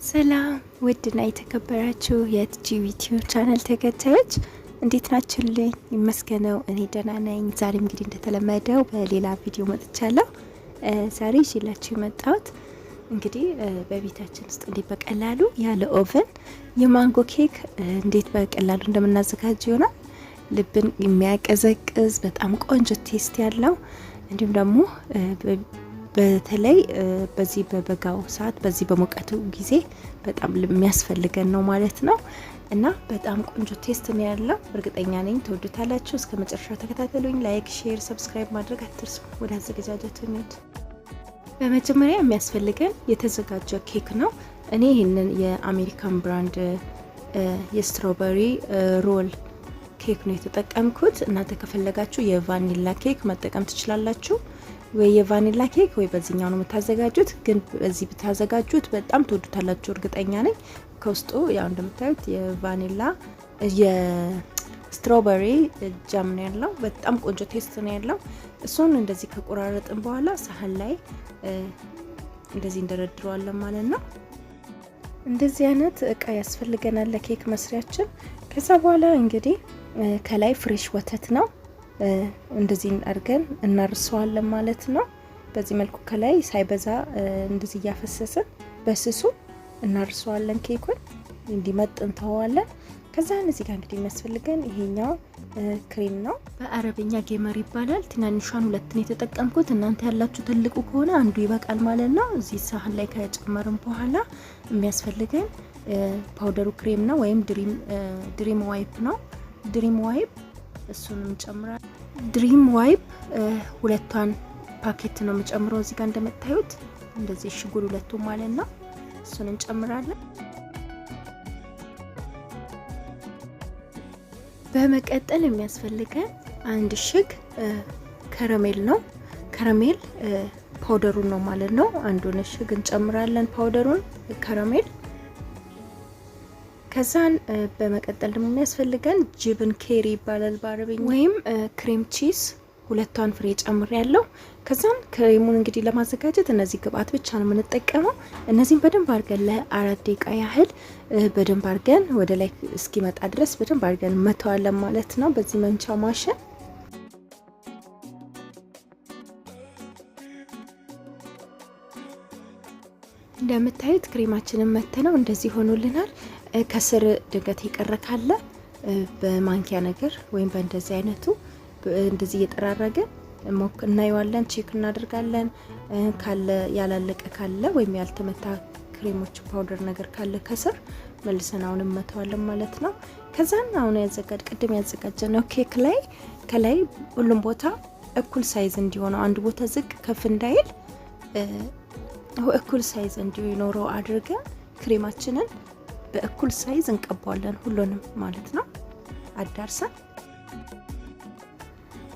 ሰላም ውድና የተከበራችሁ የቲጂ ዩቲዩብ ቻናል ተከታዮች እንዴት ናችሁልኝ? ይመስገነው እኔ ደህና ነኝ። ዛሬ እንግዲህ እንደተለመደው በሌላ ቪዲዮ መጥቻለሁ። ዛሬ ይዤላችሁ የመጣሁት እንግዲህ በቤታችን ውስጥ እንዴት በቀላሉ ያለ ኦቨን የማንጎ ኬክ እንዴት በቀላሉ እንደምናዘጋጅ ይሆናል። ልብን የሚያቀዘቅዝ በጣም ቆንጆ ቴስት ያለው እንዲሁም ደግሞ በተለይ በዚህ በበጋው ሰዓት በዚህ በሙቀቱ ጊዜ በጣም የሚያስፈልገን ነው ማለት ነው እና በጣም ቆንጆ ቴስት ነው ያለው። እርግጠኛ ነኝ ተወዱታላችሁ። እስከ መጨረሻው ተከታተሉኝ። ላይክ፣ ሼር፣ ሰብስክራይብ ማድረግ አትርሱ። ወደ አዘገጃጀቱ እንሂድ። በመጀመሪያ የሚያስፈልገን የተዘጋጀ ኬክ ነው። እኔ ይህንን የአሜሪካን ብራንድ የስትሮበሪ ሮል ኬክ ነው የተጠቀምኩት። እናንተ ከፈለጋችሁ የቫኒላ ኬክ መጠቀም ትችላላችሁ። ወይ የቫኒላ ኬክ ወይ በዚህኛው ነው የምታዘጋጁት። ግን በዚህ ብታዘጋጁት በጣም ተወዱታላችሁ እርግጠኛ ነኝ። ከውስጡ ያው እንደምታዩት የቫኒላ የስትሮበሪ ጃም ነው ያለው። በጣም ቆንጆ ቴስት ነው ያለው። እሱን እንደዚህ ከቆራረጥን በኋላ ሳህን ላይ እንደዚህ እንደረድረዋለን ማለት ነው። እንደዚህ አይነት እቃ ያስፈልገናል ለኬክ መስሪያችን። ከዛ በኋላ እንግዲህ ከላይ ፍሬሽ ወተት ነው እንደዚህ አድርገን እናርሰዋለን ማለት ነው። በዚህ መልኩ ከላይ ሳይበዛ እንደዚህ እያፈሰስን በስሱ እናርሰዋለን። ኬኩን እንዲመጥ እንተዋለን። ከዛ እዚህ ጋር እንግዲህ የሚያስፈልገን ይሄኛው ክሬም ነው። በአረብኛ ጌመር ይባላል። ትናንሿን ሁለትን የተጠቀምኩት። እናንተ ያላችሁ ትልቁ ከሆነ አንዱ ይበቃል ማለት ነው። እዚህ ሳህን ላይ ከጨመርን በኋላ የሚያስፈልገን ፓውደሩ ክሬም ነው ወይም ድሪም ዋይፕ ነው። ድሪም ዋይፕ እሱንም እንጨምራለን። ድሪም ዋይፕ ሁለቷን ፓኬት ነው የምጨምረው። እዚህ ጋር እንደምታዩት እንደዚህ ሽጉር ሁለቱ ማለት ነው። እሱን እንጨምራለን። በመቀጠል የሚያስፈልገን አንድ እሽግ ከረሜል ነው። ከረሜል ፓውደሩን ነው ማለት ነው። አንዱን እሽግ እንጨምራለን ፓውደሩን ከረሜል። ከዛን በመቀጠል ደግሞ የሚያስፈልገን ጅብን ኬሪ ይባላል በአረብኛ ወይም ክሬም ቺዝ ሁለቷን ፍሬ ጨምር ያለው። ከዛን ክሬሙን እንግዲህ ለማዘጋጀት እነዚህ ግብአት ብቻ ነው የምንጠቀመው። እነዚህን በደንብ አድርገን ለ4 ደቂቃ ያህል በደንብ አድርገን ወደ ላይ እስኪመጣ ድረስ በደንብ አድርገን መተዋለን ማለት ነው በዚህ መምቻ ማሽን። እንደምታዩት ክሬማችንን መተነው እንደዚህ ሆኖልናል። ከስር ድንገት የቀረ ካለ በማንኪያ ነገር ወይም በእንደዚህ አይነቱ እንደዚህ እየጠራረገ እናየዋለን፣ ቼክ እናደርጋለን። ካለ ያላለቀ ካለ ወይም ያልተመታ ክሬሞች ፓውደር ነገር ካለ ከስር መልሰን አሁን እንመታዋለን ማለት ነው። ከዛን አሁን ቅድም ያዘጋጀነው ኬክ ላይ ከላይ ሁሉም ቦታ እኩል ሳይዝ እንዲሆነው አንድ ቦታ ዝቅ ከፍ እንዳይል እኩል ሳይዝ እንዲኖረው አድርገን ክሬማችንን በእኩል ሳይዝ እንቀባዋለን ሁሉንም ማለት ነው አዳርሰን።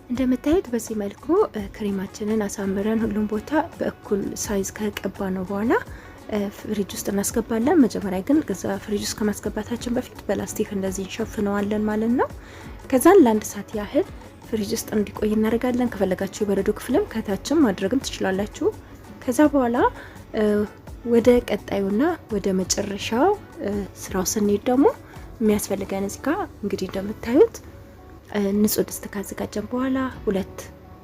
እንደምታዩት በዚህ መልኩ ክሬማችንን አሳምረን ሁሉም ቦታ በእኩል ሳይዝ ከቀባ ነው በኋላ ፍሪጅ ውስጥ እናስገባለን። መጀመሪያ ግን ከዛ ፍሪጅ ውስጥ ከማስገባታችን በፊት በላስቲክ እንደዚህ እንሸፍነዋለን ማለት ነው። ከዛን ለአንድ ሰዓት ያህል ፍሪጅ ውስጥ እንዲቆይ እናደርጋለን። ከፈለጋችሁ የበረዶ ክፍልም ከታችም ማድረግም ትችላላችሁ። ከዛ በኋላ ወደ ቀጣዩና ወደ መጨረሻው ስራው ስንሄድ ደግሞ የሚያስፈልገን እዚህ ጋር እንግዲህ እንደምታዩት ንጹህ ድስት ካዘጋጀን በኋላ ሁለት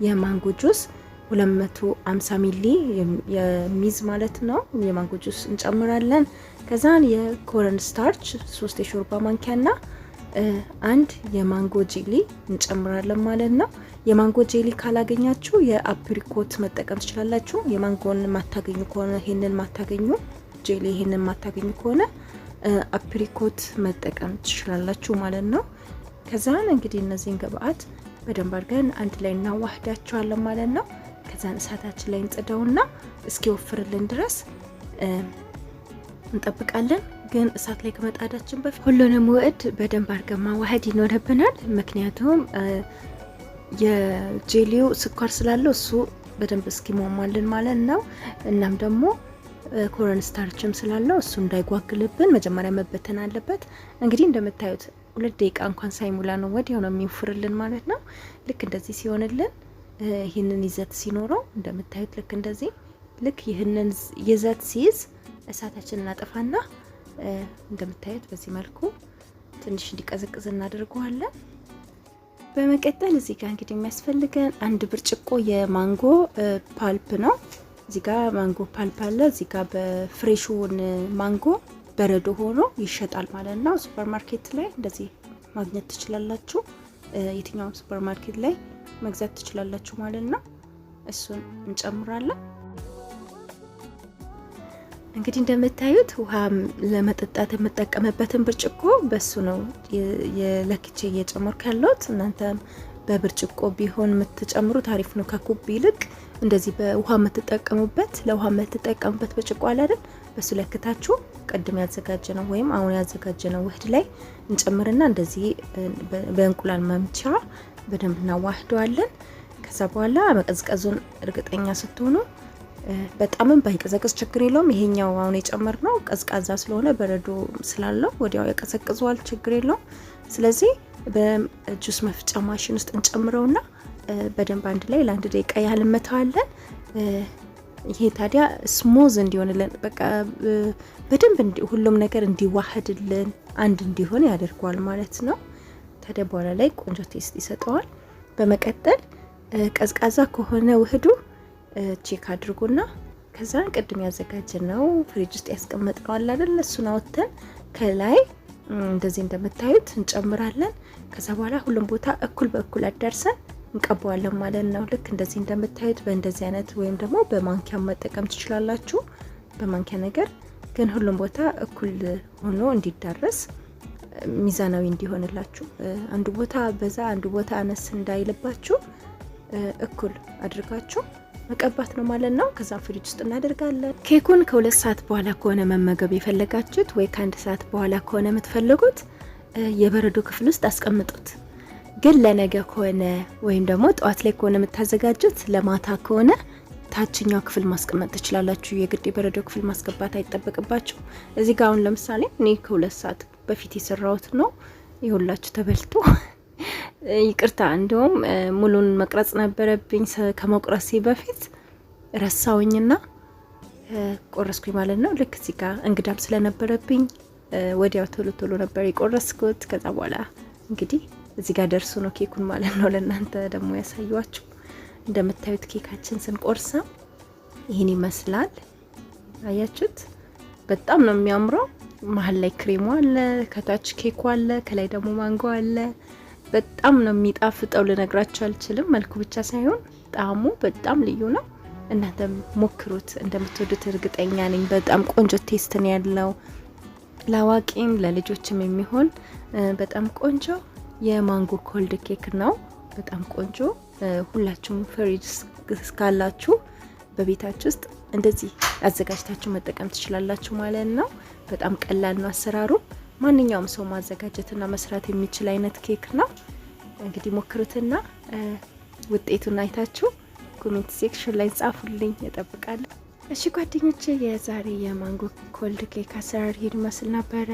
የማንጎ ጁስ 250 ሚሊ የሚይዝ ማለት ነው የማንጎ ጁስ እንጨምራለን። ከዛን የኮረን ስታርች 3 የሾርባ ማንኪያና አንድ የማንጎ ጄሊ እንጨምራለን ማለት ነው። የማንጎ ጄሊ ካላገኛችሁ የአፕሪኮት መጠቀም ትችላላችሁ። የማንጎን ማታገኙ ከሆነ ይሄንን ማታገኙ ጄሊ ይሄንን ማታገኙ ከሆነ አፕሪኮት መጠቀም ትችላላችሁ ማለት ነው። ከዛን እንግዲህ እነዚህን ግብአት በደንብ አድርገን አንድ ላይ እናዋህዳቸዋለን ማለት ነው። ከዛን እሳታችን ላይ እንጥደውና እስኪወፍርልን ድረስ እንጠብቃለን። ግን እሳት ላይ ከመጣዳችን በፊት ሁሉንም ውህድ በደንብ አድርገን ማዋሃድ ይኖርብናል። ምክንያቱም የጄሊው ስኳር ስላለው እሱ በደንብ እስኪሟሟልን ማለት ነው። እናም ደግሞ ኮረን ስታርችም ስላለው እሱ እንዳይጓግልብን መጀመሪያ መበተን አለበት። እንግዲህ እንደምታዩት 2 ደቂቃ እንኳን ሳይሞላ ነው ወዲያው ነው የሚወፍርልን ማለት ነው። ልክ እንደዚህ ሲሆንልን ይህንን ይዘት ሲኖረው እንደምታዩት ልክ እንደዚህ ልክ ይህንን ይዘት ሲይዝ እሳታችንን እናጠፋና እንደምታዩት በዚህ መልኩ ትንሽ እንዲቀዘቅዝ እናደርገዋለን። በመቀጠል እዚህ ጋር እንግዲህ የሚያስፈልገን 1 ብርጭቆ የማንጎ ፓልፕ ነው። እዚህ ጋር ማንጎ ፓልፕ አለ። እዚህ ጋር በፍሬሹን ማንጎ በረዶ ሆኖ ይሸጣል ማለት ነው። ሱፐር ማርኬት ላይ እንደዚህ ማግኘት ትችላላችሁ። የትኛውም ሱፐር ማርኬት ላይ መግዛት ትችላላችሁ ማለት ነው። እሱን እንጨምራለን። እንግዲህ እንደምታዩት ውሃ ለመጠጣት የምጠቀምበትን ብርጭቆ በሱ ነው የለክቼ እየጨመርኩ ያለሁት። እናንተ በብርጭቆ ቢሆን የምትጨምሩት አሪፍ ነው ከኩብ ይልቅ። እንደዚህ በውሃ የምትጠቀሙበት ለውሃ የምትጠቀሙበት ብርጭቆ አለ አይደል? በሱ ለክታችሁ ቀድም ያዘጋጀነው ወይም አሁን ያዘጋጀነው ውህድ ላይ እንጨምርና እንደዚህ በእንቁላል መምቻ በደንብ እናዋህደዋለን። ከዛ በኋላ መቀዝቀዙን እርግጠኛ ስትሆኑ በጣምም ባይቀዘቅዝ ችግር የለውም። ይሄኛው አሁን የጨመርነው ቀዝቃዛ ስለሆነ በረዶ ስላለው ወዲያው ያቀዘቅዘዋል፣ ችግር የለውም። ስለዚህ በጁስ መፍጫ ማሽን ውስጥ እንጨምረውና በደንብ አንድ ላይ ለ1 ደቂቃ ያህል እንመታዋለን። ይሄ ታዲያ ስሙዝ እንዲሆንልን በቃ በደንብ ሁሉም ነገር እንዲዋሃድልን አንድ እንዲሆን ያደርገዋል ማለት ነው። ታዲያ በኋላ ላይ ቆንጆ ቴስት ይሰጠዋል። በመቀጠል ቀዝቃዛ ከሆነ ውህዱ ቼክ አድርጉና ከዛ ቅድም ያዘጋጀነው ፍሪጅ ውስጥ ያስቀመጥነው አለ አይደል? እሱን አውጥተን ከላይ እንደዚህ እንደምታዩት እንጨምራለን። ከዛ በኋላ ሁሉም ቦታ እኩል በእኩል አዳርሰን እንቀባዋለን ማለት ነው። ልክ እንደዚህ እንደምታዩት በእንደዚህ አይነት ወይም ደግሞ በማንኪያ መጠቀም ትችላላችሁ። በማንኪያ ነገር ግን ሁሉም ቦታ እኩል ሆኖ እንዲዳረስ ሚዛናዊ እንዲሆንላችሁ፣ አንዱ ቦታ በዛ አንዱ ቦታ አነስ እንዳይልባችሁ እኩል አድርጋችሁ መቀባት ነው ማለት ነው። ከዛ ፍሪጅ ውስጥ እናደርጋለን። ኬኩን ከ2 ሰዓት በኋላ ከሆነ መመገብ የፈለጋችሁት ወይ ከ1 ሰዓት በኋላ ከሆነ የምትፈልጉት የበረዶ ክፍል ውስጥ አስቀምጡት። ግን ለነገ ከሆነ ወይም ደግሞ ጠዋት ላይ ከሆነ የምታዘጋጁት ለማታ ከሆነ ታችኛው ክፍል ማስቀመጥ ትችላላችሁ። የግድ የበረዶ ክፍል ማስገባት አይጠበቅባችሁ። እዚህ ጋር አሁን ለምሳሌ እኔ ከ2 ሰዓት በፊት የሰራሁት ነው። ይሁላችሁ ተበልቶ ይቅርታ፣ እንደውም ሙሉን መቅረጽ ነበረብኝ። ከመቁረሴ በፊት ረሳውኝና ቆረስኩኝ ማለት ነው። ልክ እዚህ ጋር እንግዳም ስለነበረብኝ ወዲያው ቶሎ ነበር የቆረስኩት። ከዛ በኋላ እንግዲህ እዚህ ጋር ደርሶ ነው ኬኩን ማለት ነው ለእናንተ ደግሞ ያሳዩዋችሁ። እንደምታዩት ኬካችን ስንቆርሳ ይህን ይመስላል። አያችሁት? በጣም ነው የሚያምረው። መሀል ላይ ክሬሙ አለ፣ ከታች ኬኩ አለ፣ ከላይ ደግሞ ማንጎ አለ። በጣም ነው የሚጣፍጠው፣ ልነግራችሁ አልችልም። መልኩ ብቻ ሳይሆን ጣዕሙ በጣም ልዩ ነው። እናንተ ሞክሩት፣ እንደምትወዱት እርግጠኛ ነኝ። በጣም ቆንጆ ቴስት ነው ያለው። ለአዋቂም ለልጆችም የሚሆን በጣም ቆንጆ የማንጎ ኮልድ ኬክ ነው። በጣም ቆንጆ። ሁላችሁም ፍሪጅ እስካላችሁ በቤታችሁ ውስጥ እንደዚህ አዘጋጅታችሁ መጠቀም ትችላላችሁ ማለት ነው። በጣም ቀላል ነው አሰራሩ። ማንኛውም ሰው ማዘጋጀትና መስራት የሚችል አይነት ኬክ ነው። እንግዲህ ሞክሩትና ውጤቱን አይታችሁ ኮሜንት ሴክሽን ላይ ጻፉልኝ፣ እጠብቃለሁ። እሺ ጓደኞቼ፣ የዛሬ የማንጎ ኮልድ ኬክ አሰራር ይሄን ይመስል ነበረ።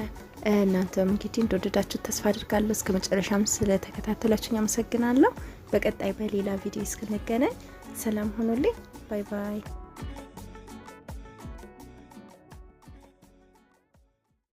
እናንተም እንግዲህ እንደወደዳችሁ ተስፋ አድርጋለሁ። እስከ መጨረሻም ስለተከታተላችሁኝ አመሰግናለሁ። በቀጣይ በሌላ ቪዲዮ እስክንገናኝ ሰላም ሁኑልኝ። ባይ ባይ።